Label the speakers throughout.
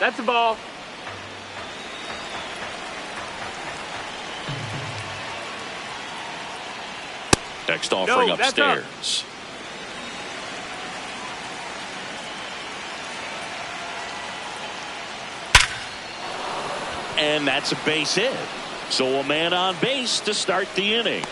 Speaker 1: That's a ball.
Speaker 2: Next offering upstairs. And that's a base hit. So a man on base to start the inning.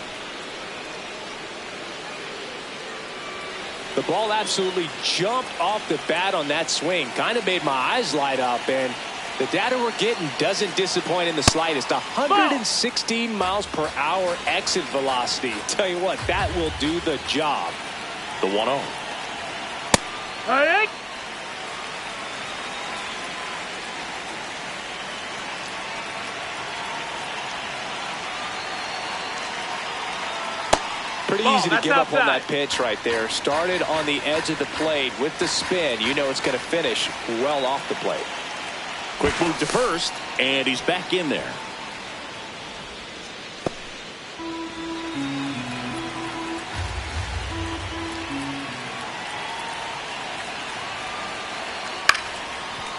Speaker 3: The ball absolutely jumped off the bat on that swing. Kind of made my eyes light up. And the data we're getting doesn't disappoint in the slightest. 116 miles per hour exit velocity. Tell you what, that will do the job.
Speaker 2: The 1-0.
Speaker 1: Hey.
Speaker 3: Pretty easy to give up on that pitch right there. Started on the edge of the plate with the spin. You know it's going to finish well off the plate.
Speaker 2: Quick move to first, and he's back in there.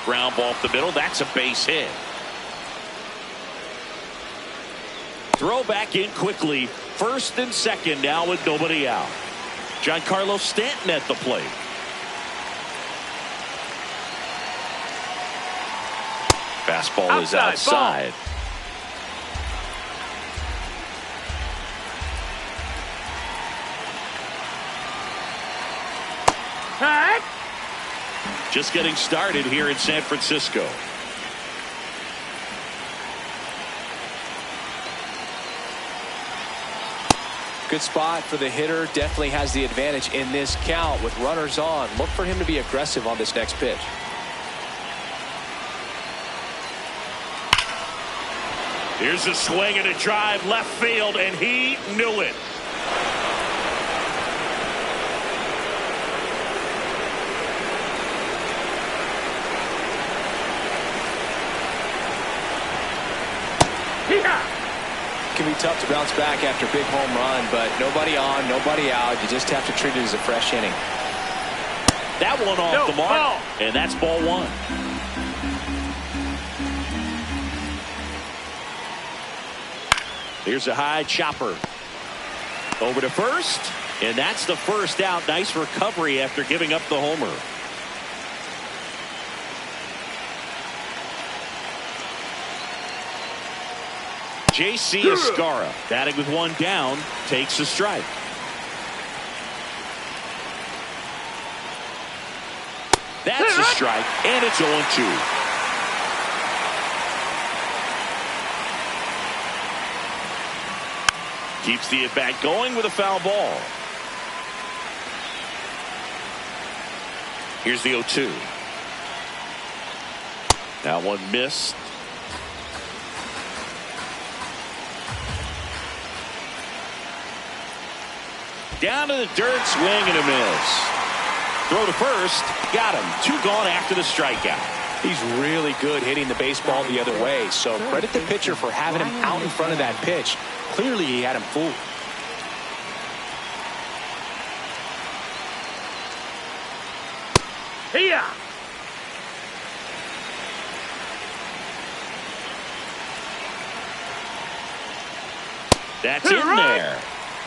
Speaker 2: Ground ball up the middle. That's a base hit. Throw back in quickly. First and second now with nobody out. Giancarlo Stanton at the plate. Fastball is outside. Just getting started here in San Francisco.
Speaker 3: Good spot for the hitter. Definitely has the advantage in this count with runners on. Look for him to be aggressive on this next pitch.
Speaker 2: Here's a swing and a drive left field, and he knew it.
Speaker 3: Can be tough to bounce back after a big home run, but nobody on, nobody out. You just have to treat it as a fresh inning.
Speaker 2: That one off the mark, and that's ball one. Here's a high chopper. Over to first, and that's the first out. Nice recovery after giving up the homer. J.C. Escara, batting with one down, takes a strike. That's a strike, and it's 0-2. Keeps the at-bat going with a foul ball. Here's the 0-2. That one missed. Down to the dirt, swing and a miss. Throw to first, got him. Two gone after the strikeout.
Speaker 3: He's really good hitting the baseball the other way, so credit the pitcher for having him out in front of that pitch. Clearly he had him fooled.
Speaker 1: Here.
Speaker 2: That's in there.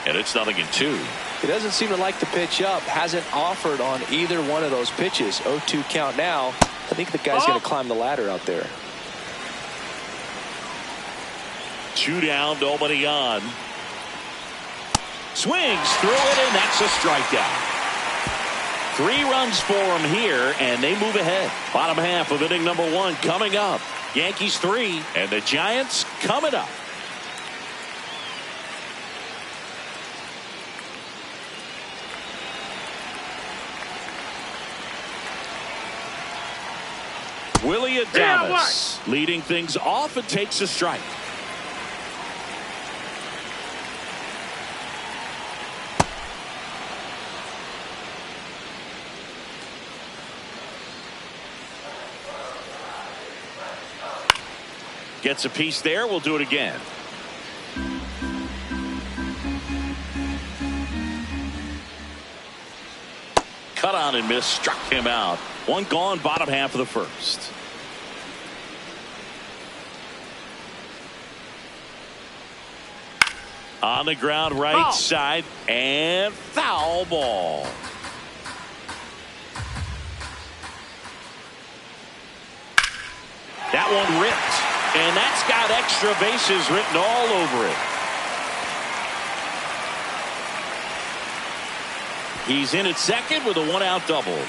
Speaker 2: And it's 0-2.
Speaker 3: He doesn't seem to like the pitch up. Hasn't offered on either one of those pitches. 0-2 count now. I think the guy's going to climb the ladder out there.
Speaker 2: Two down, nobody on. Swings through it, and that's a strikeout. 3 runs for him here, and they move ahead. Bottom half of inning number 1 coming up. Yankees 3, and the Giants coming up. Willie Adames leading things off and takes a strike. Gets a piece there. We'll do it again. Cut on and miss, struck him out. One gone, bottom half of the first. On the ground, right side, and foul ball. That one ripped, and that's got extra bases written all over it. He's in at second with a one-out double.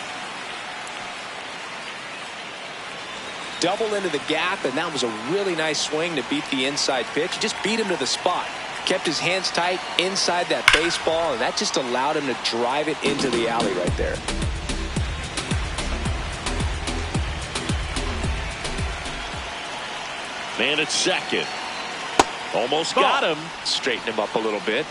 Speaker 3: Double into the gap, and that was a really nice swing to beat the inside pitch. Just beat him to the spot. Kept his hands tight inside that baseball, and that just allowed him to drive it into the alley right there.
Speaker 2: Man at second. Almost got him.
Speaker 3: Straighten him up a little bit.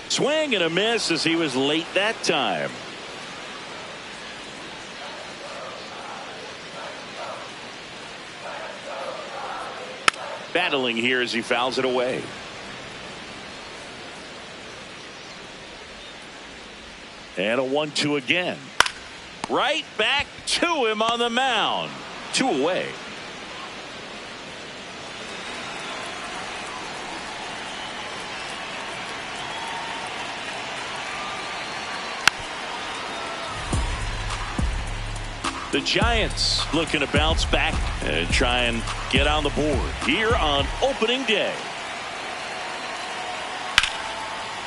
Speaker 2: Swing and a miss as he was late that time. Battling here as he fouls it away. And a 1-2 again. Right back to him on the mound. 2 away. The Giants looking to bounce back and try and get on the board here on opening day.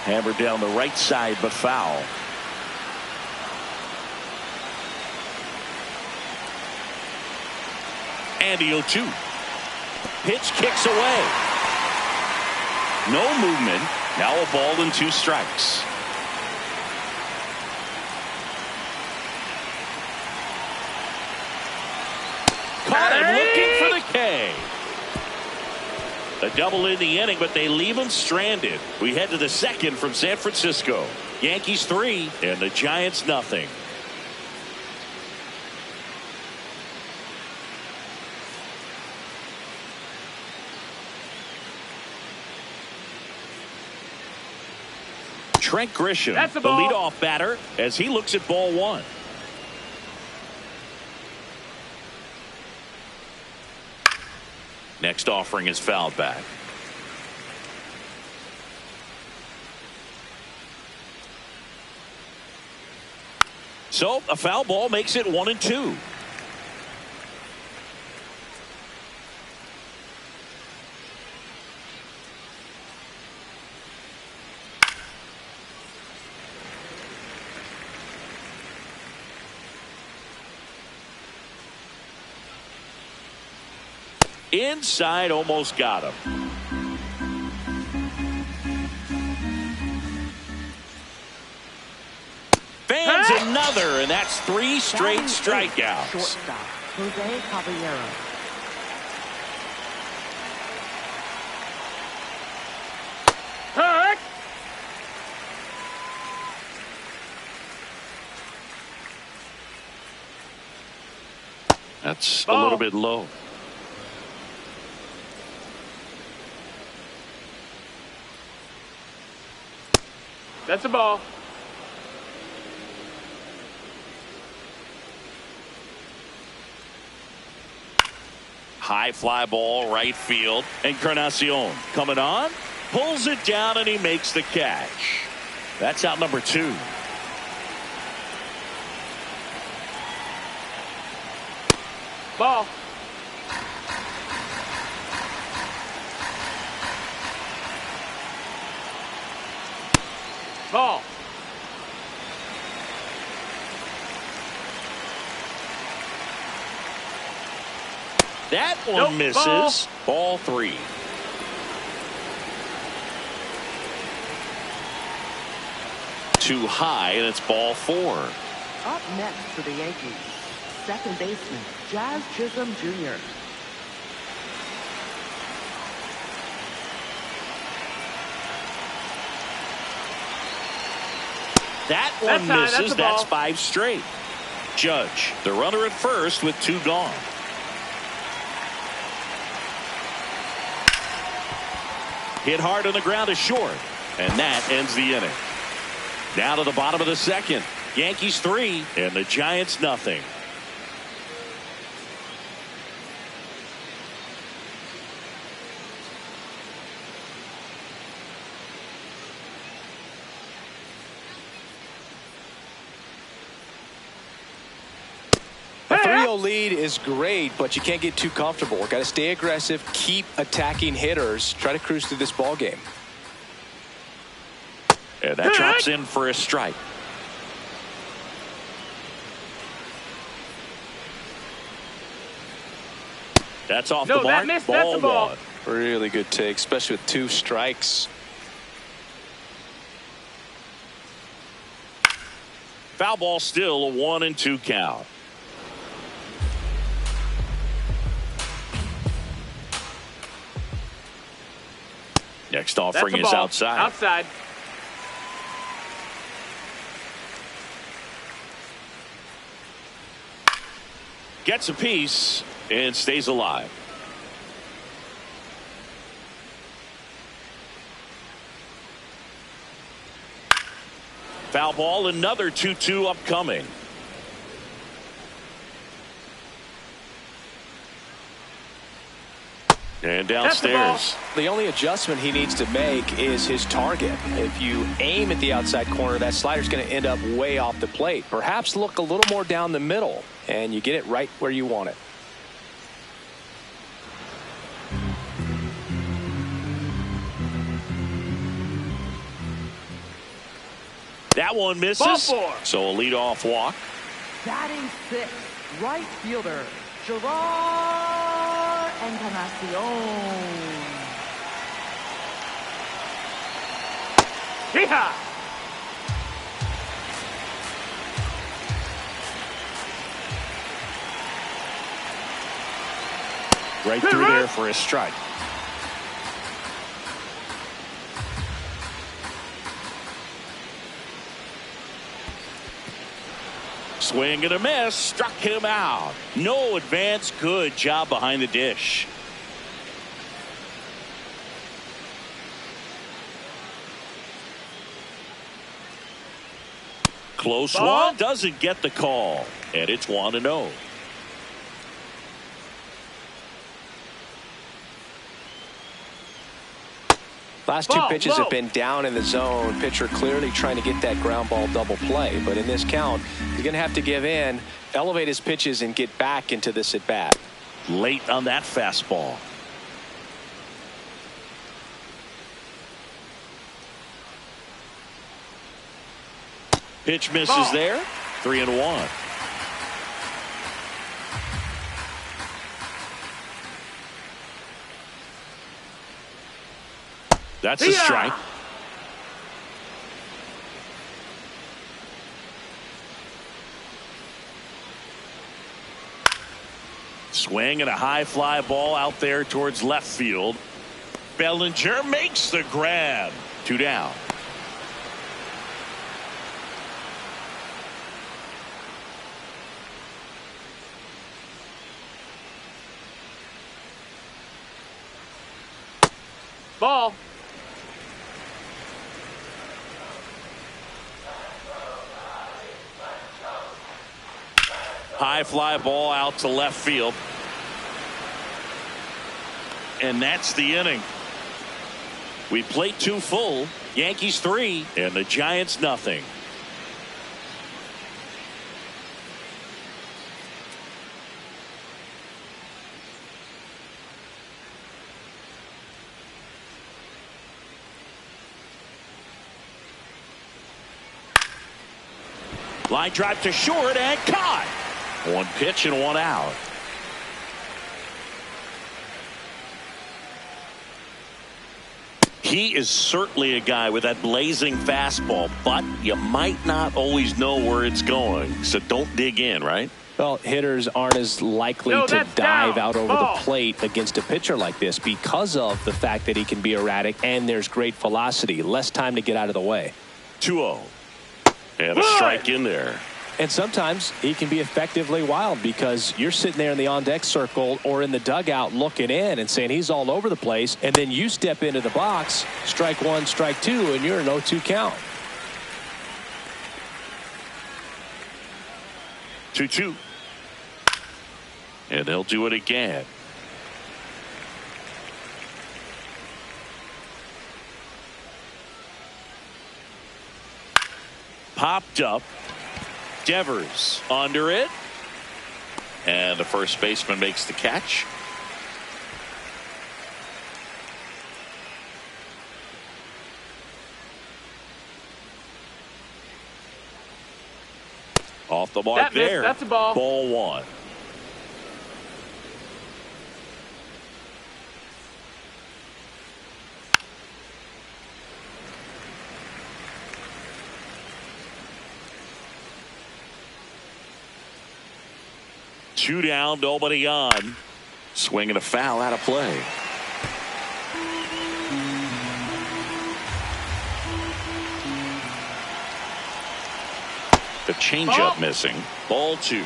Speaker 2: Hammered down the right side, but foul. And the 0-2. Pitch kicks away. No movement. Now a ball and 2 strikes. Caught him looking for the K. A double in the inning, but they leave him stranded. We head to the second from San Francisco. Yankees 3 and the Giants nothing. Trent Grisham, the leadoff batter, as he looks at ball 1. Next offering is fouled back. So a foul ball makes it 1-2. Inside, almost got him. Fans another, and that's 3 straight strikeouts.
Speaker 4: Shortstop, Jose Caballero.
Speaker 2: That's a little bit low.
Speaker 1: That's a ball.
Speaker 2: High fly ball, right field. Encarnacion coming on. Pulls it down, and he makes the catch. That's out number 2.
Speaker 1: Ball. Ball.
Speaker 2: That one misses. Ball 3. Too high, and it's ball 4.
Speaker 4: Up next for the Yankees, second baseman Jazz Chisholm Jr.
Speaker 2: That one misses. That's 5 straight. Judge, the runner at first with 2 gone. Hit hard on the ground is short, and that ends the inning. Down to the bottom of the second. Yankees 3 and the Giants nothing.
Speaker 3: 2-0 lead is great, but you can't get too comfortable. Got to stay aggressive, keep attacking hitters, try to cruise through this ball game.
Speaker 2: And that drops in for a strike. That's off the mark.
Speaker 1: That missed. That's a ball.
Speaker 2: 1.
Speaker 3: Really good take, especially with 2 strikes.
Speaker 2: Foul ball, still a 1-2 count. Next offering is outside.
Speaker 1: Outside.
Speaker 2: Gets a piece and stays alive. Foul ball, another 2-2 upcoming. And downstairs.
Speaker 3: The only adjustment he needs to make is his target. If you aim at the outside corner, that slider's going to end up way off the plate. Perhaps look a little more down the middle, and you get it right where you want it.
Speaker 2: That one misses.
Speaker 1: Ball 4.
Speaker 2: So a leadoff walk.
Speaker 4: Batting 6, right fielder, Gerard Encarnacion.
Speaker 1: Yeehaw!
Speaker 2: Right through there for a strike. Swing and a miss, struck him out. No advance, good job behind the dish. Close one, doesn't get the call, and it's 1-0.
Speaker 3: Last 2 pitches have been down in the zone. Pitcher clearly trying to get that ground ball double play. But in this count, he's going to have to give in, elevate his pitches, and get back into this at bat.
Speaker 2: Late on that fastball. Pitch misses there. 3-1. That's a strike. Swing and a high fly ball out there towards left field. Bellinger makes the grab. 2 down.
Speaker 1: Ball.
Speaker 2: High fly ball out to left field. And that's the inning. We played 2 full. Yankees 3 and the Giants nothing. Line drive to short and caught. 1 pitch and 1 out. He is certainly a guy with that blazing fastball, but you might not always know where it's going, so don't dig in, right?
Speaker 3: Well, hitters aren't as likely to dive out over the plate against a pitcher like this because of the fact that he can be erratic and there's great velocity. Less time to get out of the way.
Speaker 2: 2-0. And a strike in there.
Speaker 3: And sometimes he can be effectively wild because you're sitting there in the on-deck circle or in the dugout looking in and saying he's all over the place, and then you step into the box, strike 1, strike 2, and you're an 0-2 count.
Speaker 2: 2-2. And they'll do it again. Popped up. Devers under it. And the first baseman makes the catch. Off the mark there.
Speaker 1: That's a ball.
Speaker 2: Ball one. Two down, nobody on. Swinging a foul out of play. The changeup missing. Ball two.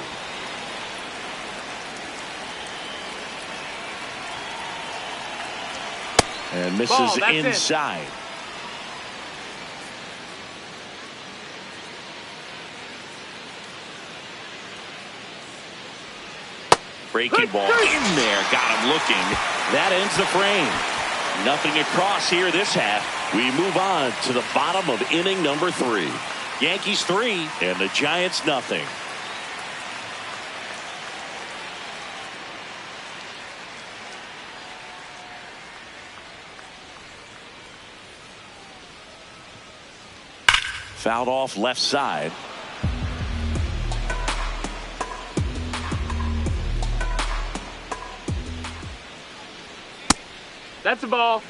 Speaker 2: And misses inside. Breaking ball in there. Got him looking. That ends the frame. Nothing across here this half. We move on to the bottom of inning number 3. Yankees 3 and the Giants nothing. Fouled off left side.
Speaker 1: That's a ball.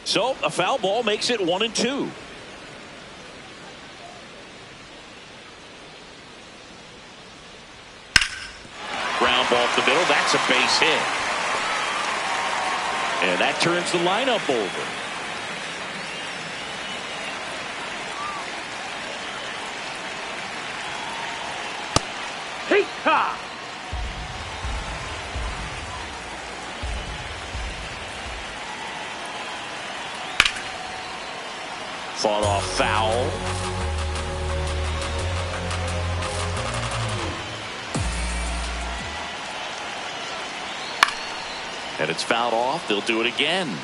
Speaker 2: So a foul ball makes it 1-2. Ground ball up the middle. That's a base hit. And that turns the lineup over.
Speaker 1: Hey, ha!
Speaker 2: Fought off foul. And it's fouled off. They'll do it again.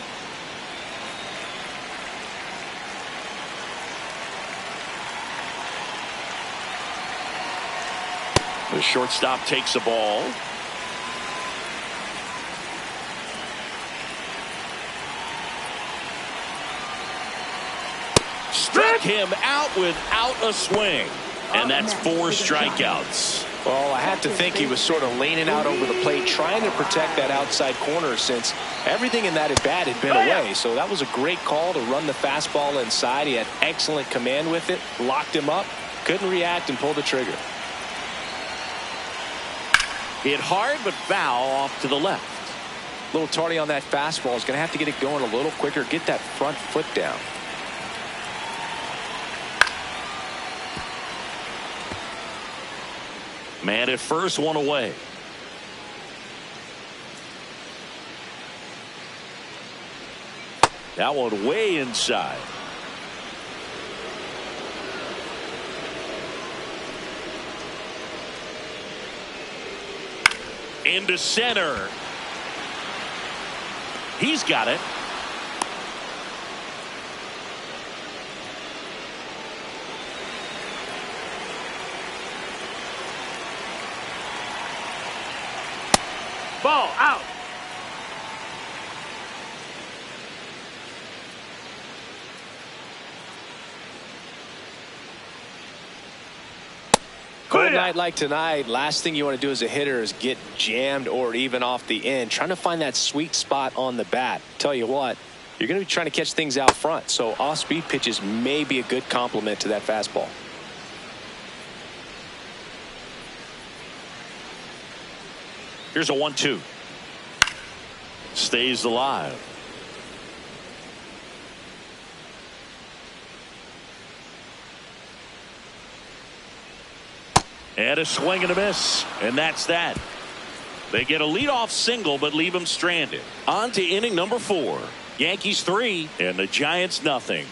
Speaker 2: The shortstop takes a ball. Struck him out without a swing. And that's 4 strikeouts.
Speaker 3: Well, I have to think he was sort of leaning out over the plate, trying to protect that outside corner since everything in that at bat had been away. So that was a great call to run the fastball inside. He had excellent command with it, locked him up, couldn't react and pull the trigger.
Speaker 2: Hit hard but foul off to the left.
Speaker 3: A little tardy on that fastball. Is going to have to get it going a little quicker, get that front foot down.
Speaker 2: Man at first, one away. That one way inside. Into center. He's got it.
Speaker 1: Ball out.
Speaker 3: Cold night like tonight, last thing you want to do as a hitter is get jammed or even off the end. Trying to find that sweet spot on the bat. Tell you what, you're going to be trying to catch things out front. So off-speed pitches may be a good complement to that fastball.
Speaker 2: Here's a 1-2. Stays alive. And a swing and a miss. And that's that. They get a leadoff single but leave him stranded. On to inning number 4. Yankees 3 and the Giants nothing.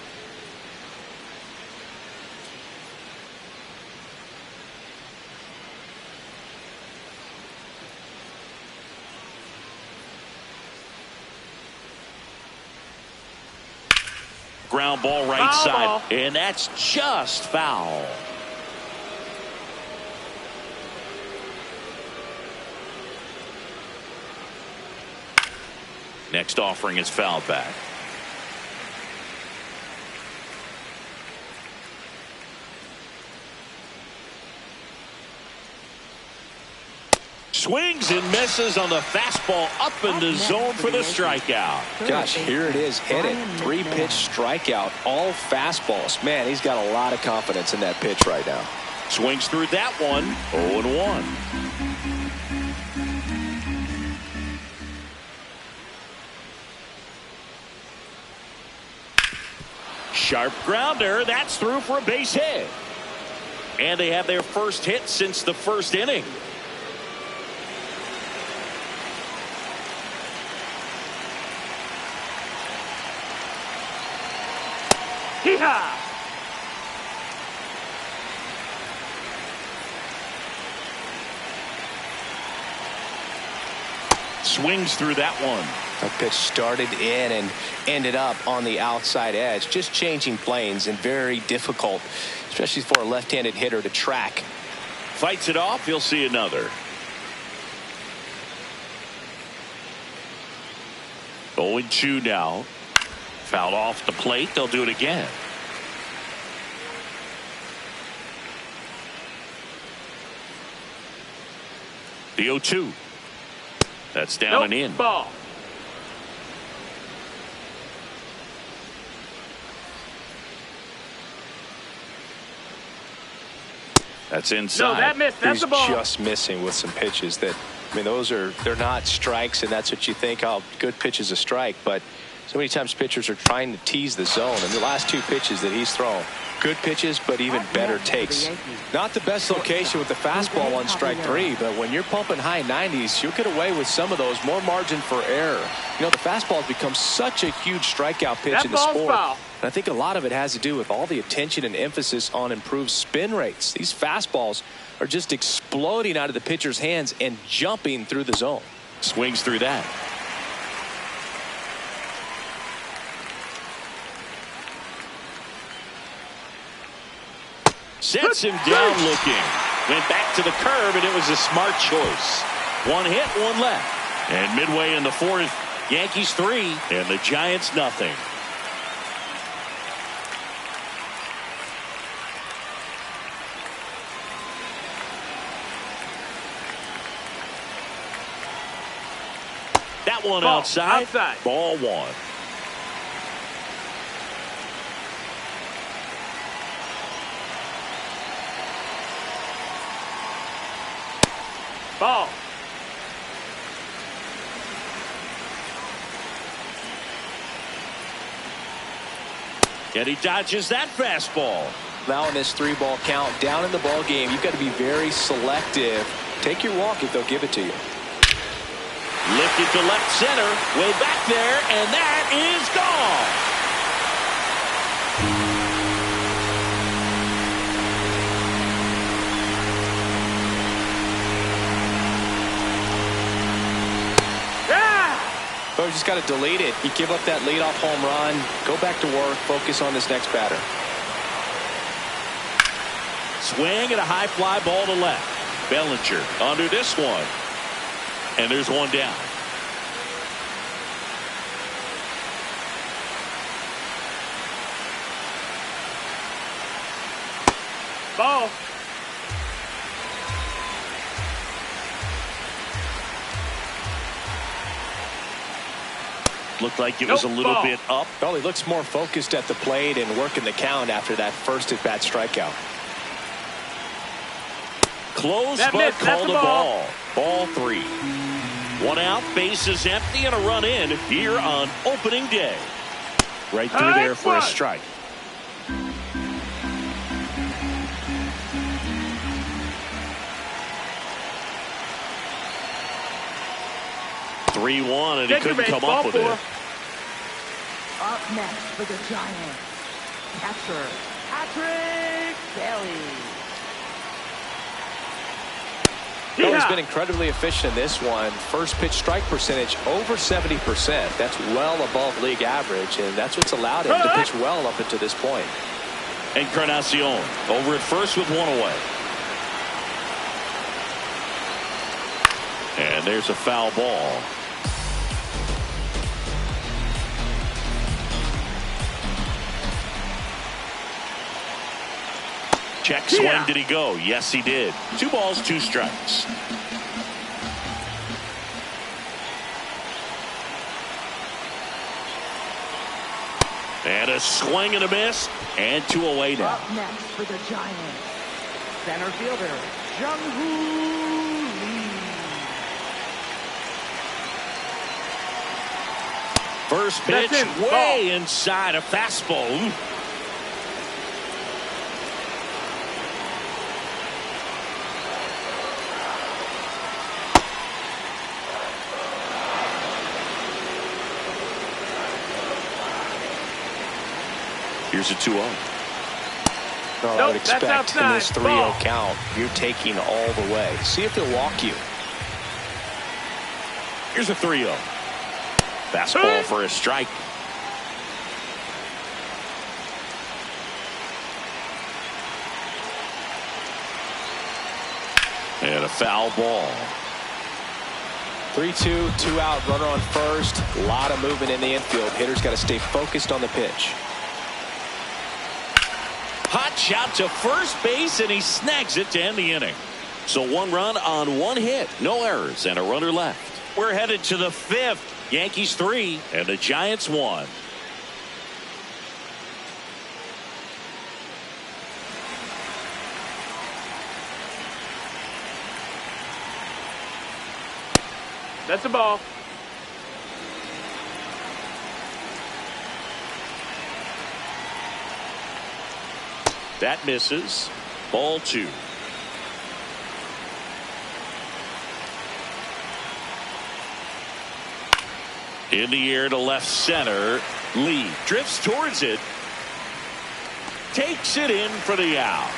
Speaker 2: ground ball right
Speaker 1: Foul
Speaker 2: side.
Speaker 1: ball.
Speaker 2: And that's just foul. Next offering is fouled back. Swings and misses on the fastball up in the zone for the strikeout.
Speaker 3: Gosh, here it is, hit it. 3-pitch strikeout, all fastballs. Man, he's got a lot of confidence in that pitch right now.
Speaker 2: Swings through that one, 0-1. Sharp grounder, that's through for a base hit. And they have their first hit since the first inning.
Speaker 1: Hee-haw!
Speaker 2: Swings through that one.
Speaker 3: That pitch started in and ended up on the outside edge. Just changing planes and very difficult, especially for a left-handed hitter to track.
Speaker 2: Fights it off. He'll see another. 0-2 now. Fouled off the plate. They'll do it again. The 0-2. That's down and in.
Speaker 1: Ball.
Speaker 2: That's inside.
Speaker 1: No, that missed. That's
Speaker 3: He's
Speaker 1: the ball.
Speaker 3: just missing with some pitches that, I mean, they're not strikes, and that's what you think, oh, good pitch is a strike. But so many times pitchers are trying to tease the zone, and the last 2 pitches that he's thrown, good pitches, but even better takes. Not the best location with the fastball on strike 3, but when you're pumping high 90s, you'll get away with some of those, more margin for error. You know, the fastball has become such a huge strikeout pitch in the sport.
Speaker 1: Foul.
Speaker 3: And I think a lot of it has to do with all the attention and emphasis on improved spin rates. These fastballs are just exploding out of the pitcher's hands and jumping through the zone.
Speaker 2: Swings through that. Sets him down looking. Went back to the curve, and it was a smart choice. 1 hit, 1 left. And midway in the 4th, Yankees 3 and the Giants nothing. That one
Speaker 1: Ball.
Speaker 2: outside.
Speaker 1: Outside.
Speaker 2: Ball 1.
Speaker 1: Ball.
Speaker 2: And he dodges that fastball.
Speaker 3: Now in this 3-ball count, down in the ball game, you've got to be very selective. Take your walk if they'll give it to you.
Speaker 2: Lifted to left center, way back there, and that is gone.
Speaker 3: So you just got to delete it. You give up that leadoff home run, go back to work, focus on this next batter.
Speaker 2: Swing and a high fly ball to left. Bellinger under this one. And there's one down.
Speaker 1: Ball.
Speaker 2: Looked like it was a little bit up.
Speaker 3: Well, he looks more focused at the plate and working the count after that first at-bat strikeout.
Speaker 2: Close,
Speaker 1: That
Speaker 2: but
Speaker 1: missed. That's
Speaker 2: called
Speaker 1: a
Speaker 2: a
Speaker 1: ball.
Speaker 2: Ball 3. 1 out, bases empty, and a run in here on opening day.
Speaker 3: Right through there for a strike.
Speaker 2: (3-1), and he couldn't come up with it.
Speaker 4: Up next for the Giants, catcher Patrick Bailey.
Speaker 3: Well, he's been incredibly efficient in this one. First pitch strike percentage over 70%. That's well above league average, and that's what's allowed him to pitch well up until this point.
Speaker 2: Encarnacion over at first with one away. And there's a foul ball. Check swing.
Speaker 1: Yeah.
Speaker 2: Did he go? Yes, he did. 2 balls, 2 strikes. And a swing and a miss. And 2 away now.
Speaker 4: Up next for the Giants, center fielder Jung-Hoo Lee.
Speaker 2: First pitch
Speaker 1: That's in.
Speaker 2: way
Speaker 1: Ball.
Speaker 2: inside a fastball. Here's a 2-0.
Speaker 3: Well, I
Speaker 1: Nope,
Speaker 3: would
Speaker 1: that's
Speaker 3: expect in
Speaker 1: outside.
Speaker 3: this 3-0
Speaker 1: Ball.
Speaker 3: count, you're taking all the way. See if they'll walk you.
Speaker 2: Here's a 3-0. Fastball for a strike. And a foul ball.
Speaker 3: 3-2, 2 out, runner on first. A lot of movement in the infield. Hitter's got to stay focused on the pitch.
Speaker 2: Hot shot to first base, and he snags it to end the inning. So 1 run on 1 hit, no errors, and a runner left. We're headed to the 5th. Yankees 3 and the Giants 1.
Speaker 1: That's a ball.
Speaker 2: That misses. Ball 2. In the air to left center. Lee drifts towards it. Takes it in for the out.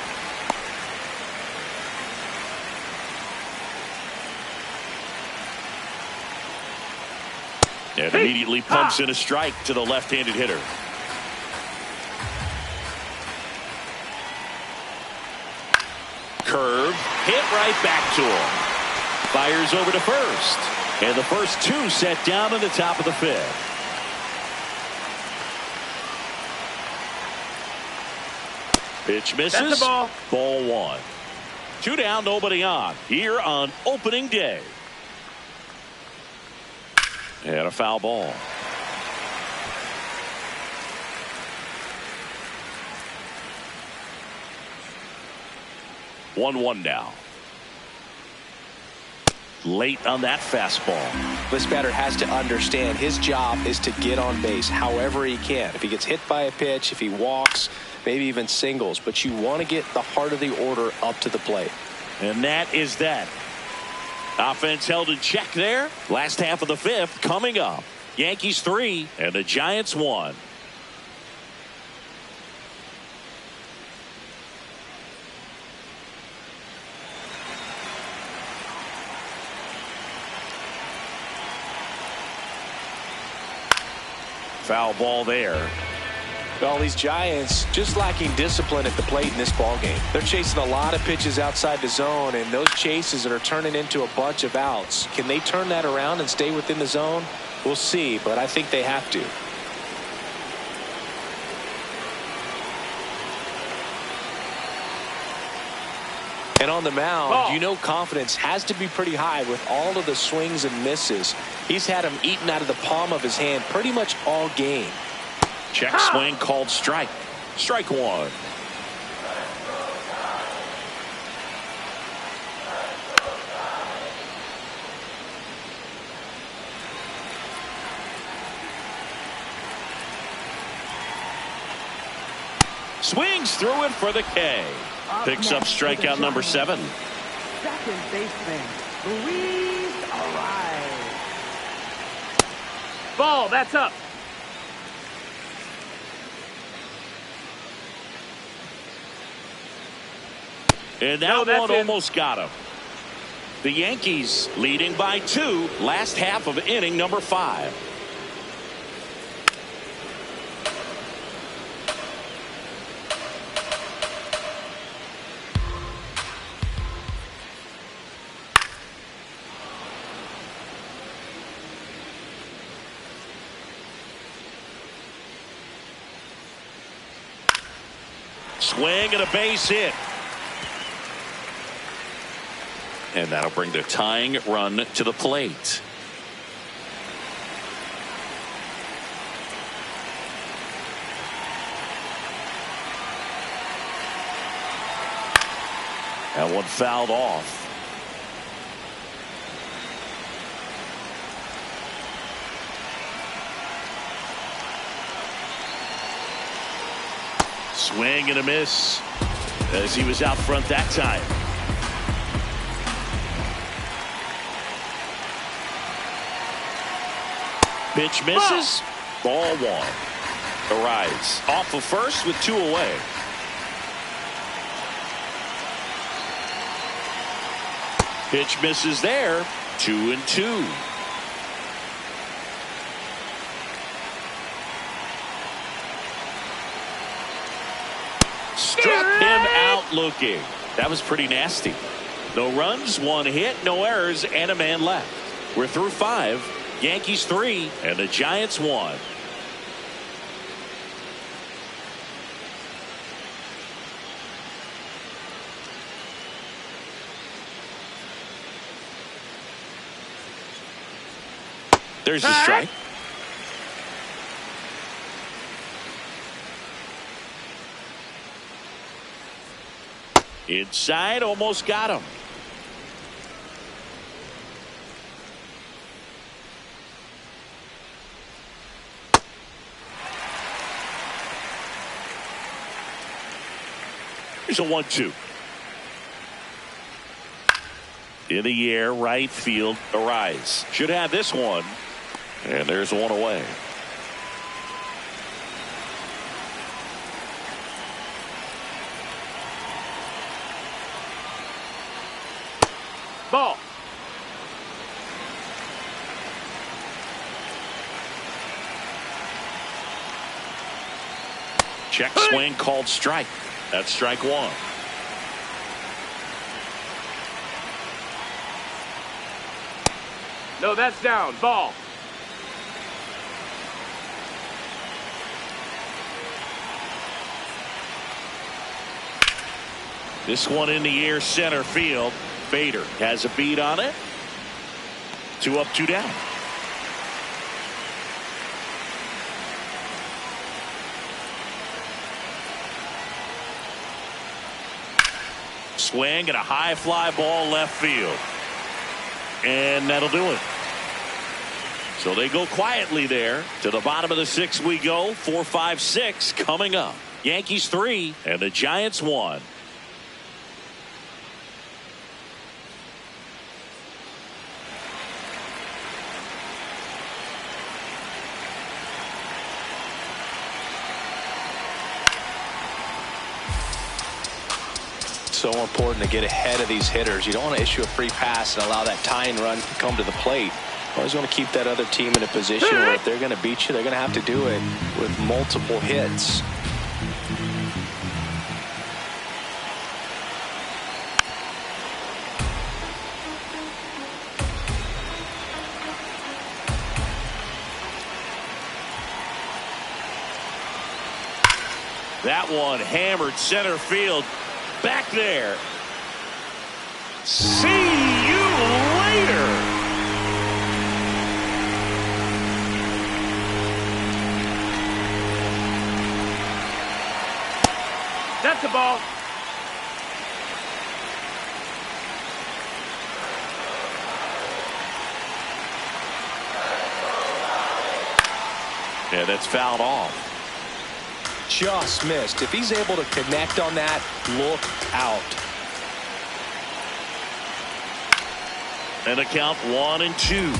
Speaker 2: And immediately pumps in a strike to the left-handed hitter. Curve, hit right back to him. Fires over to first. And the first 2 set down in the top of the 5th. Pitch misses.
Speaker 1: That's a ball.
Speaker 2: Ball 1. 2 down, nobody on. Here on opening day. And a foul ball. One now. Late on that fastball.
Speaker 3: This batter has to understand his job is to get on base however he can. If he gets hit by a pitch, if he walks, maybe even singles, but you want to get the heart of the order up to the plate.
Speaker 2: And that is that. Offense held in check there. Last half of the 5th coming up. Yankees 3 and the Giants 1. Foul ball there.
Speaker 3: Well, these Giants just lacking discipline at the plate in this ballgame. They're chasing a lot of pitches outside the zone, and those chases are turning into a bunch of outs. Can they turn that around and stay within the zone? We'll see, but I think they have to. And on the mound, you know confidence has to be pretty high with all of the swings and misses. He's had them eaten out of the palm of his hand pretty much all game.
Speaker 2: Check swing called strike. Strike 1. Swings through it for the K. Picks up strikeout number 7.
Speaker 4: Second baseman Luis Ariz.
Speaker 1: Ball. That's up.
Speaker 2: And that
Speaker 1: that's
Speaker 2: one
Speaker 1: in.
Speaker 2: almost got him. The Yankees leading by 2, last half of inning number 5. Swing and a base hit. And that'll bring the tying run to the plate. That one fouled off. Swing and a miss as he was out front that time. Pitch misses. Ball 1. Arise off of first with 2 away. Pitch misses there. 2-2. Struck him out looking. That was pretty nasty. No runs, 1 hit, no errors, and a man left. We're through 5. Yankees 3 and the Giants 1. There's the strike. Inside, almost got him. Here's a 1-2. In the air, right field, Arise. Should have this one. And there's 1 away.
Speaker 1: Ball.
Speaker 2: Check swing called strike. That's strike 1.
Speaker 1: No, that's down. Ball.
Speaker 2: This one in the air, center field. Bader has a beat on it. 2 up, 2 down. Swing and a high fly ball left field. And that'll do it. So they go quietly there. To the bottom of the 6th we go. 4, 5, 6 coming up. Yankees 3 and the Giants 1.
Speaker 3: So important to get ahead of these hitters. You don't want to issue a free pass and allow that tying run to come to the plate. Always want to keep that other team in a position where if they're going to beat you, they're going to have to do it with multiple hits.
Speaker 2: That one hammered center field. Back there. See you later.
Speaker 1: That's a ball.
Speaker 2: Yeah, that's fouled off.
Speaker 3: Just missed. If he's able to connect on that, look out.
Speaker 2: And the count 1-2.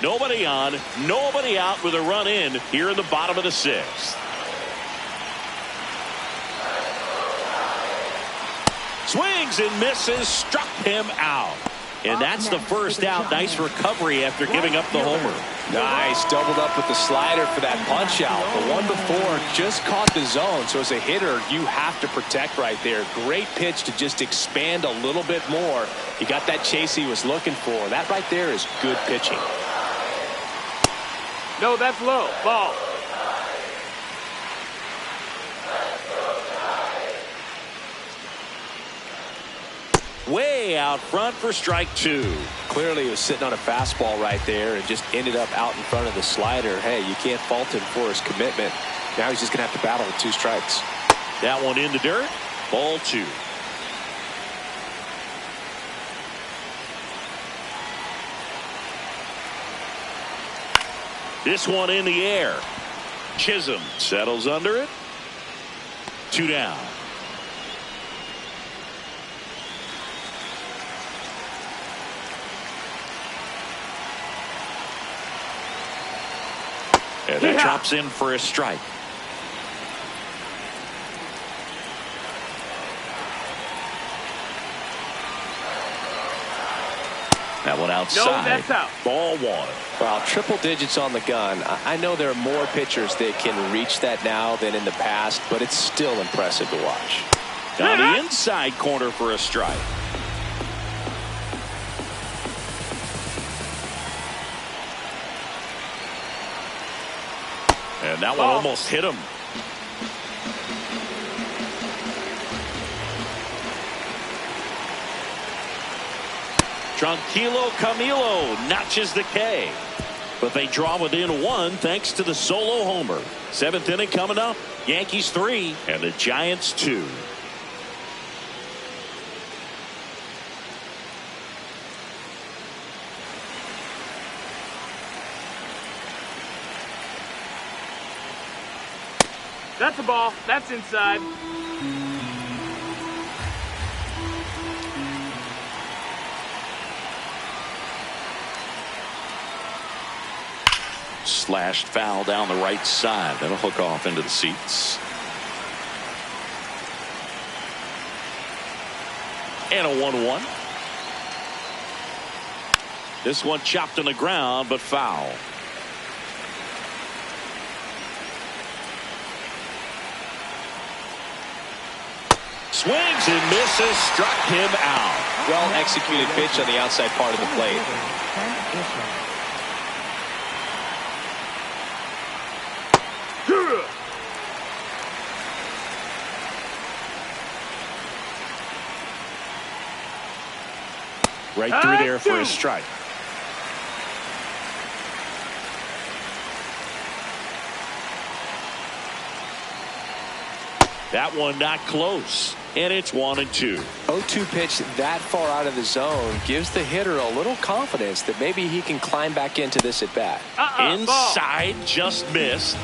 Speaker 2: Nobody on, nobody out with a run in here in the bottom of the sixth. Swings and misses, struck him out. And that's the first out. Nice recovery after giving up the homer.
Speaker 3: Nice, doubled up with the slider for that punch out. The one before just caught the zone, so as a hitter you have to protect right there. Great pitch to just expand a little bit more. He got that chase he was looking for. That right there is good pitching.
Speaker 1: No, that's low. Ball.
Speaker 2: Way out front for strike two.
Speaker 3: Clearly he was sitting on a fastball right there and just ended up out in front of the slider. Hey, you can't fault him for his commitment. Now he's just going to have to battle with 2 strikes.
Speaker 2: That one in the dirt. Ball 2. This one in the air. Chisholm settles under it. 2 down. And that drops in for a strike. That one outside.
Speaker 1: No, that's out.
Speaker 2: Ball 1.
Speaker 3: Well, triple digits on the gun. I know there are more pitchers that can reach that now than in the past, but it's still impressive to watch.
Speaker 2: Down the inside corner for a strike. And that one almost hit him. Tranquilo Camilo notches the K. But they draw within 1 thanks to the solo homer. 7th inning coming up. Yankees 3 and the Giants 2.
Speaker 1: That's a ball. That's inside.
Speaker 2: Slashed foul down the right side. That'll hook off into the seats. And a 1-1. This one chopped on the ground, but foul. Swings and misses, struck him out.
Speaker 3: Well executed pitch on the outside part of the plate.
Speaker 2: Right through there for a strike. That one not close. And it's 1-2.
Speaker 3: 0-2 pitch that far out of the zone gives the hitter a little confidence that maybe he can climb back into this at bat.
Speaker 2: Inside, ball. Just missed.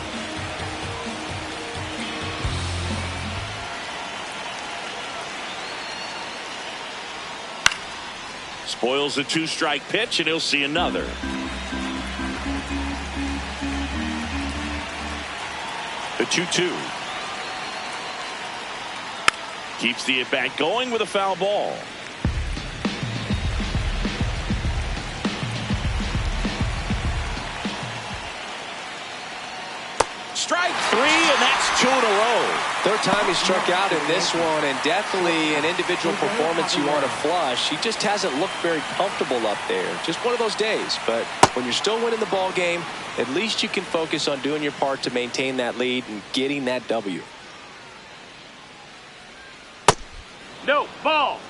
Speaker 2: Spoils a 2-strike pitch, and he'll see another. The 2-2. Keeps the at-bat going with a foul ball. Strike 3, and that's 2 in a row.
Speaker 3: Third time he struck out in this one, and definitely an individual performance you want to flush. He just hasn't looked very comfortable up there. Just one of those days. But when you're still winning the ball game, at least you can focus on doing your part to maintain that lead and getting that W.
Speaker 1: No, ball.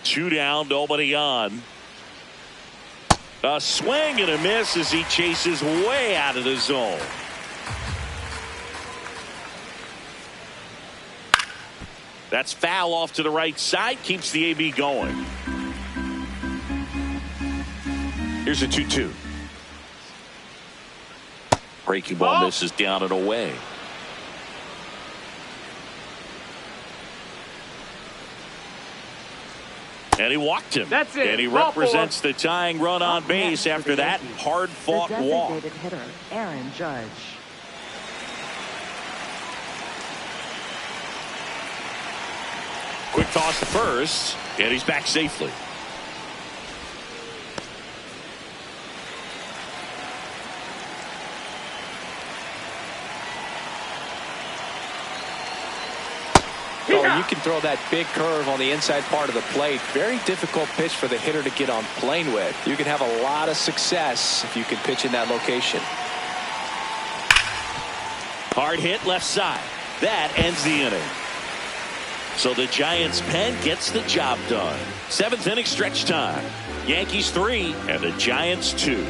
Speaker 2: Two down, nobody on. A swing and a miss as he chases way out of the zone. That's foul off to the right side. Keeps the AB going. Here's a 2-2. Breaking ball misses down and away. And he walked him.
Speaker 1: That's it.
Speaker 2: And he
Speaker 1: Ball
Speaker 2: represents the tying run on base after that hard-fought walk.
Speaker 4: The designated hitter, Aaron Judge.
Speaker 2: Quick toss to first, and he's back safely.
Speaker 3: Oh, you can throw that big curve on the inside part of the plate. Very difficult pitch for the hitter to get on plane with. You can have a lot of success if you can pitch in that location.
Speaker 2: Hard hit left side. That ends the inning. So the Giants' pen gets the job done. 7th inning stretch time. Yankees 3 and the Giants 2.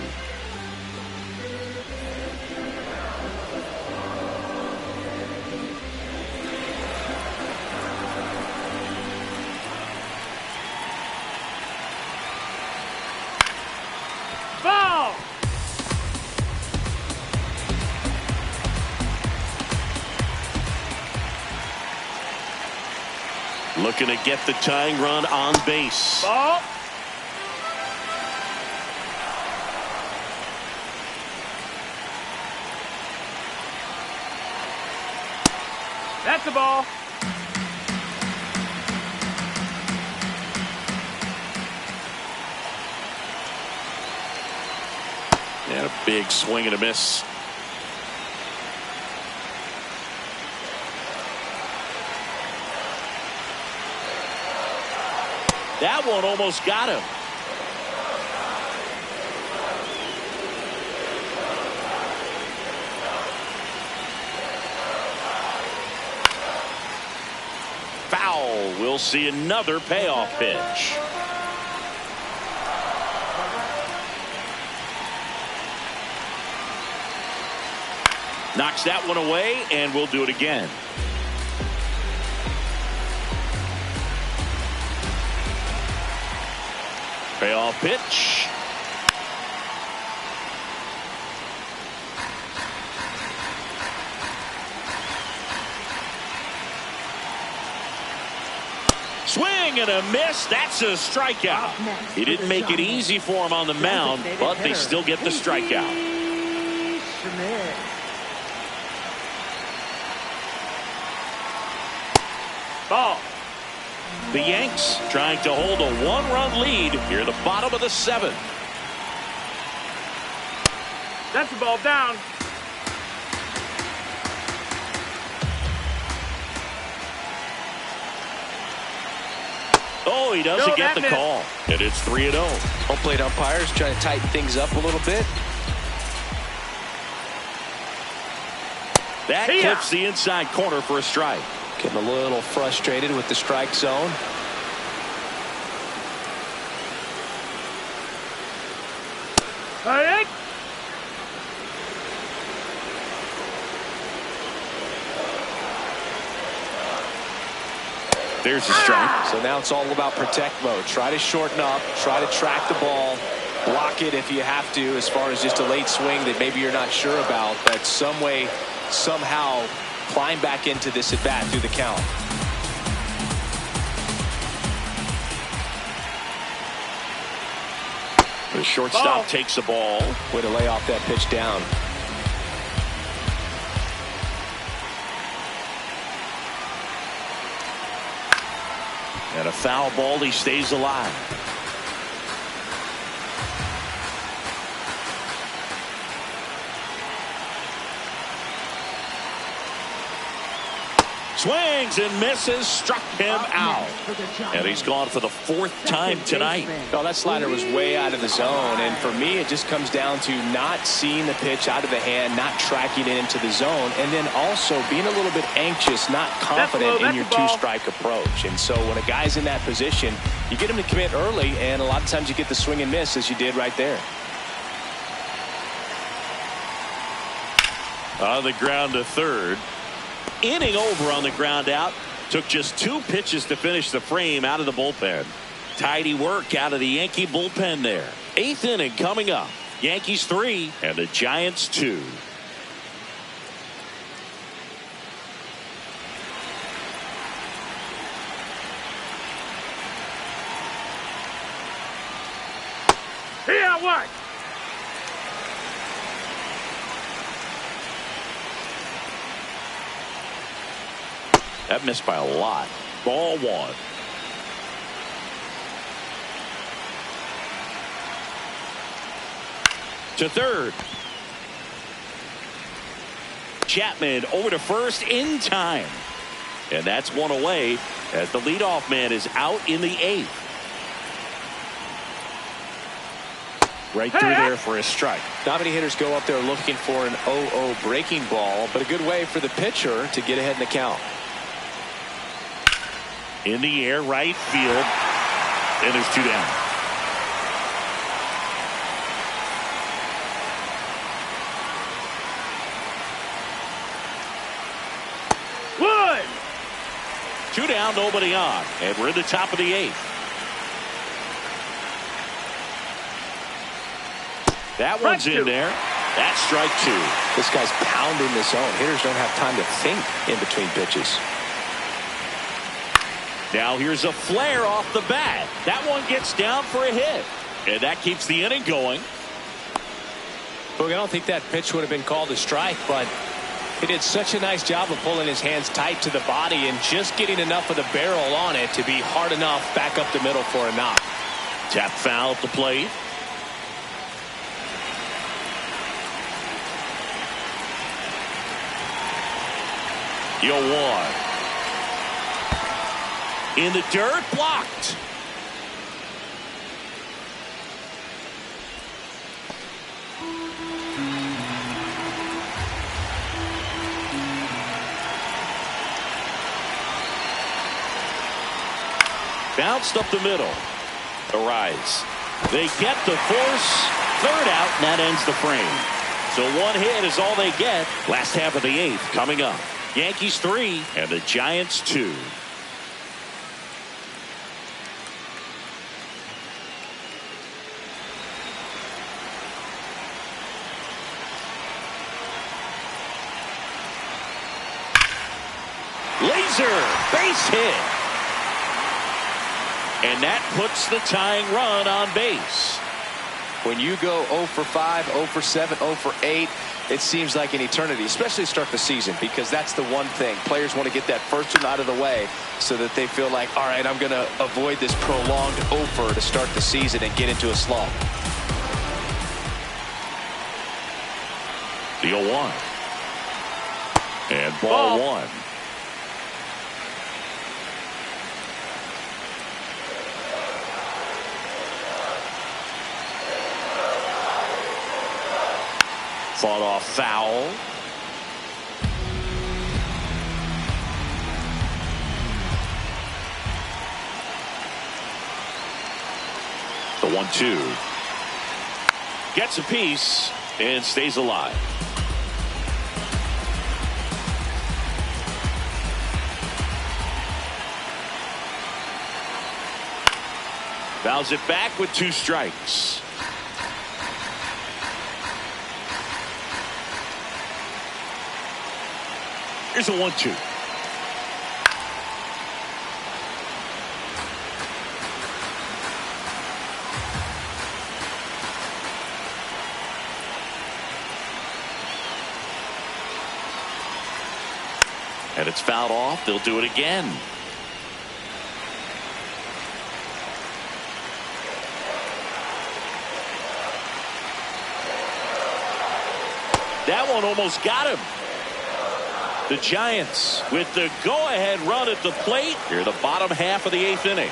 Speaker 1: Ball!
Speaker 2: Looking to get the tying run on base.
Speaker 1: Ball! That's a ball.
Speaker 2: And a big swing and a miss. That one almost got him. Foul. We'll see another payoff pitch. Knocks that one away, and we'll do it again. Payoff pitch. Swing and a miss. That's a strikeout. He didn't make it easy for him on the mound, but they still get the strikeout.
Speaker 4: Schmidt.
Speaker 1: Ball.
Speaker 2: The Yanks trying to hold a 1-run lead here at the bottom of the 7th.
Speaker 1: That's a ball down.
Speaker 2: Oh, he doesn't
Speaker 1: No,
Speaker 2: get
Speaker 1: that
Speaker 2: the
Speaker 1: missed.
Speaker 2: call. And it's 3-0.
Speaker 3: Home plate umpires trying to tighten things up a little bit.
Speaker 2: That
Speaker 1: See ya.
Speaker 2: clips the inside corner for a strike.
Speaker 3: Getting a little frustrated with the strike zone.
Speaker 1: All right.
Speaker 2: There's the strike.
Speaker 3: So now it's all about protect mode. Try to shorten up, try to track the ball, block it if you have to, as far as just a late swing that maybe you're not sure about, but some way, somehow climb back into this at bat through the count.
Speaker 2: The shortstop
Speaker 1: Ball.
Speaker 2: takes the ball.
Speaker 3: Way to lay off that pitch down.
Speaker 2: And a foul ball. He stays alive. Swings and misses, struck him out. And he's gone for the 4th time tonight.
Speaker 3: Well, that slider was way out of the zone, and for me it just comes down to not seeing the pitch out of the hand, not tracking it into the zone, and then also being a little bit anxious, not confident in your two-strike approach. And so when a guy's in that position, you get him to commit early, and a lot of times you get the swing and miss as you did right there.
Speaker 2: On the ground to third. Inning over on the ground out. Took just 2 pitches to finish the frame out of the bullpen. Tidy work out of the Yankee bullpen there. 8th inning coming up. Yankees 3 and the Giants 2.
Speaker 1: Yeah, what?
Speaker 2: That missed by a lot. Ball one. To third. Chapman over to first in time. And that's one away as the leadoff man is out in the eighth.
Speaker 3: Right through there for a strike. Not many hitters go up there looking for an 0-0 breaking ball, but a good way for the pitcher to get ahead in the count.
Speaker 2: In the air, right field. And there's two down.
Speaker 1: Wood!
Speaker 2: Two down, nobody on. And we're in the top of the eighth. That one's in there. That's strike two.
Speaker 3: This guy's pounding the zone. Hitters don't have time to think in between pitches.
Speaker 2: Now here's a flare off the bat. That one gets down for a hit. And that keeps the inning going.
Speaker 3: Look, I don't think that pitch would have been called a strike, but he did such a nice job of pulling his hands tight to the body and just getting enough of the barrel on it to be hard enough back up the middle for a knock.
Speaker 2: Tap foul at the plate. Yo, one. In the dirt, blocked. Bounced up the middle. The rise. They get the force. Third out, and that ends the frame. So one hit is all they get. Last half of the eighth coming up. Yankees 3 and the Giants 2. Laser base hit. And that puts the tying run on base.
Speaker 3: When you go 0 for 5, 0 for 7, 0 for 8, it seems like an eternity, especially to start the season, because that's the one thing. Players want to get that first one out of the way so that they feel like, all right, I'm going to avoid this prolonged 0 for to start the season and get into a slump.
Speaker 2: The 0-1. And ball one. Fought off foul. The 1-2. Gets a piece and stays alive. Fouls it back with 2 strikes. Here's a 1-2. And it's fouled off. They'll do it again. That one almost got him. The Giants with the go-ahead run at the plate here, the bottom half of the 8th inning.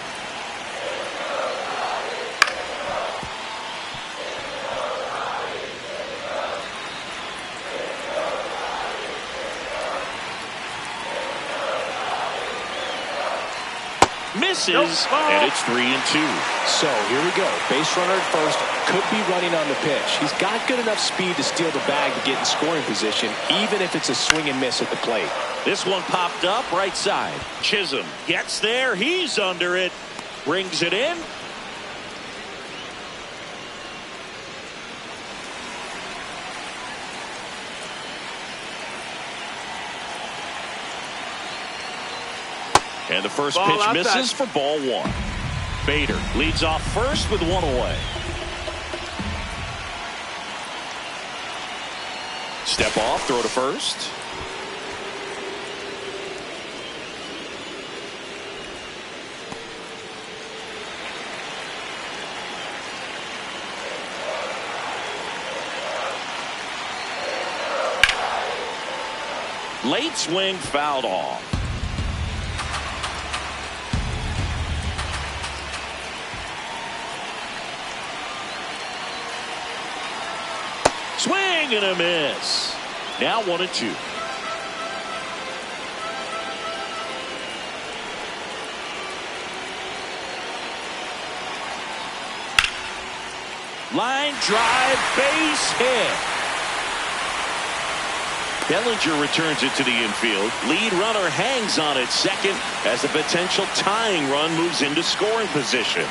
Speaker 2: Misses, and it's 3-2.
Speaker 3: So here we go. Base runner at first, could be running on the pitch. He's got good enough speed to steal the bag to get in scoring position, even if it's a swing and miss at the plate.
Speaker 2: This one popped up right side. Chisholm gets there. He's under it. Brings it in. And the first
Speaker 1: Ball
Speaker 2: pitch
Speaker 1: outside.
Speaker 2: misses for ball one. Bader leads off first with 1 away. Step off, throw to first. Late swing fouled off. Swing and a miss. Now 1-2. Line drive, base hit. Bellinger returns it to the infield. Lead runner hangs on at second as a potential tying run moves into scoring position.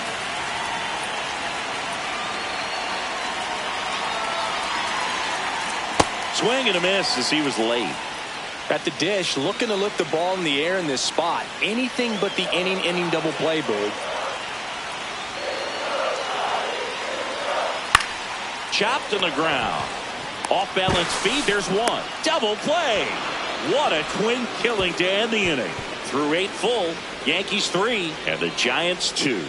Speaker 2: Swing and a miss as he was late.
Speaker 3: At the dish, looking to lift the ball in the air in this spot. Anything but the inning double play, Bird.
Speaker 2: Chopped on the ground. Off balance feed, there's one. Double play. What a twin killing to end the inning. Through 8 full, Yankees 3 and the Giants 2.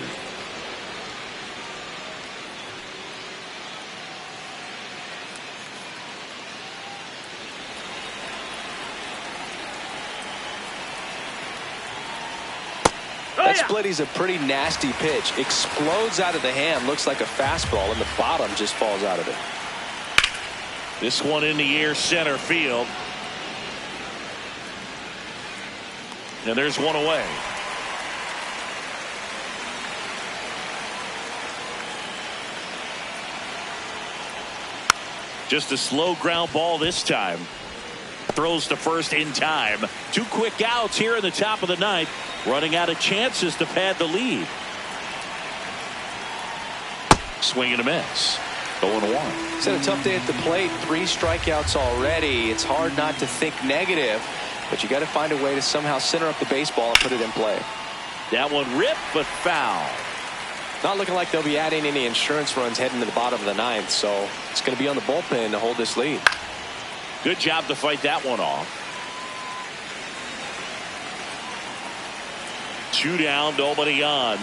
Speaker 3: That split is a pretty nasty pitch. Explodes out of the hand. Looks like a fastball, and the bottom just falls out of it.
Speaker 2: This one in the air, center field. And there's one away. Just a slow ground ball this time. Throws to first in time. 2 quick outs here in the top of the ninth. Running out of chances to pad the lead. Swing and a miss. 0-1.
Speaker 3: It's had a tough day at the plate. 3 strikeouts already. It's hard not to think negative, but you got to find a way to somehow center up the baseball and put it in play.
Speaker 2: That one ripped but foul.
Speaker 3: Not looking like they'll be adding any insurance runs heading to the bottom of the ninth, so it's going to be on the bullpen to hold this lead.
Speaker 2: Good job to fight that one off. 2 down, nobody on.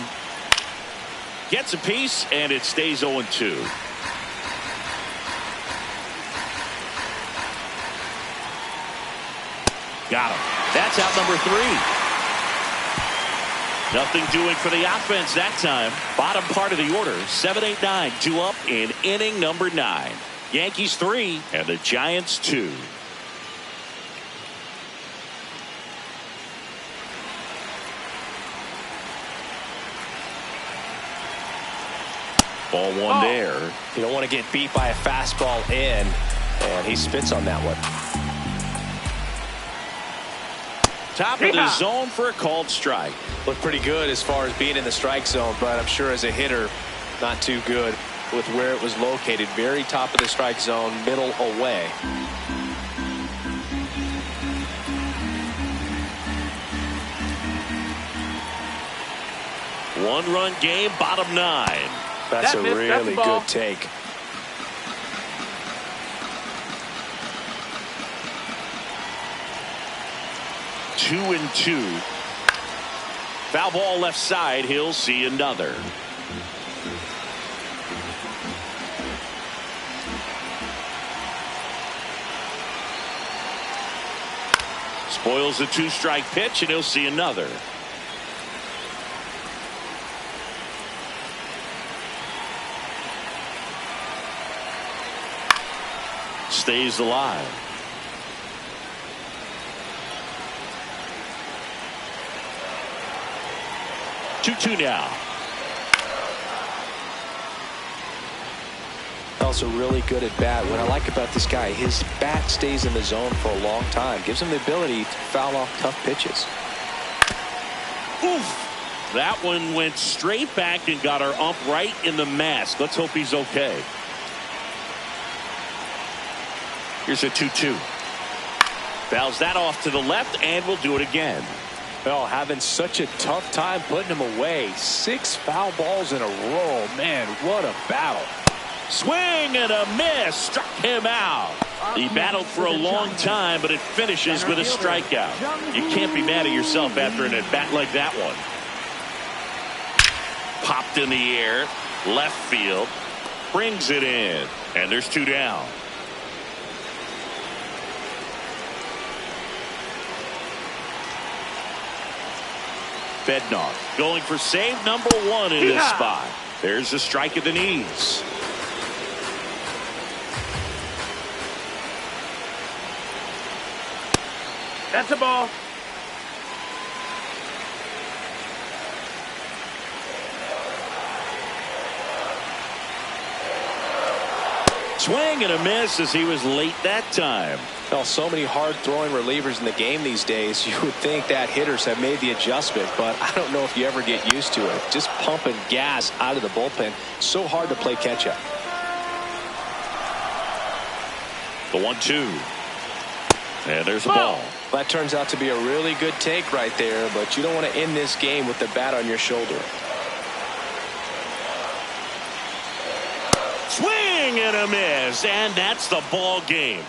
Speaker 2: Gets a piece, and it stays 0-2. Got him. That's out number 3. Nothing doing for the offense that time. Bottom part of the order. 7-8-9. 2 up in inning number 9. Yankees 3 and the Giants 2. Ball one there.
Speaker 3: You don't want to get beat by a fastball in, and he spits on that one.
Speaker 2: Top of the zone for a called strike.
Speaker 3: Looked pretty good as far as being in the strike zone, but I'm sure as a hitter, not too good with where it was located. Very top of the strike zone, middle away.
Speaker 2: One-run game, bottom 9.
Speaker 3: That's a really good take.
Speaker 2: Two and 2. Foul ball left side. He'll see another. Spoils the 2-strike pitch, and he'll see another. Stays alive. Two now.
Speaker 3: Also really good at bat. What I like about this guy, his bat stays in the zone for a long time. Gives him the ability to foul off tough pitches.
Speaker 2: Oof. That one went straight back and got our ump right in the mask. Let's hope he's okay. Here's a 2-2. Fouls that off to the left, and we'll do it again.
Speaker 3: Well, having such a tough time putting him away. 6 foul balls in a row. Man, what a battle.
Speaker 2: Swing and a miss. Struck him out. He battled for a long time, but it finishes with a strikeout. You can't be mad at yourself after an at-bat like that one. Popped in the air, left field, brings it in, and there's 2 down. Bednar going for save number 1 in this spot. There's a strike at the knees.
Speaker 1: That's a ball.
Speaker 2: Swing and a miss as he was late that time.
Speaker 3: Well, so many hard-throwing relievers in the game these days. You would think that hitters have made the adjustment, but I don't know if you ever get used to it. Just pumping gas out of the bullpen. So hard to play catch-up.
Speaker 2: The 1-2. And there's a ball.
Speaker 3: That turns out to be a really good take right there, but you don't want to end this game with the bat on your shoulder.
Speaker 2: Swing and a miss, and that's the ball game.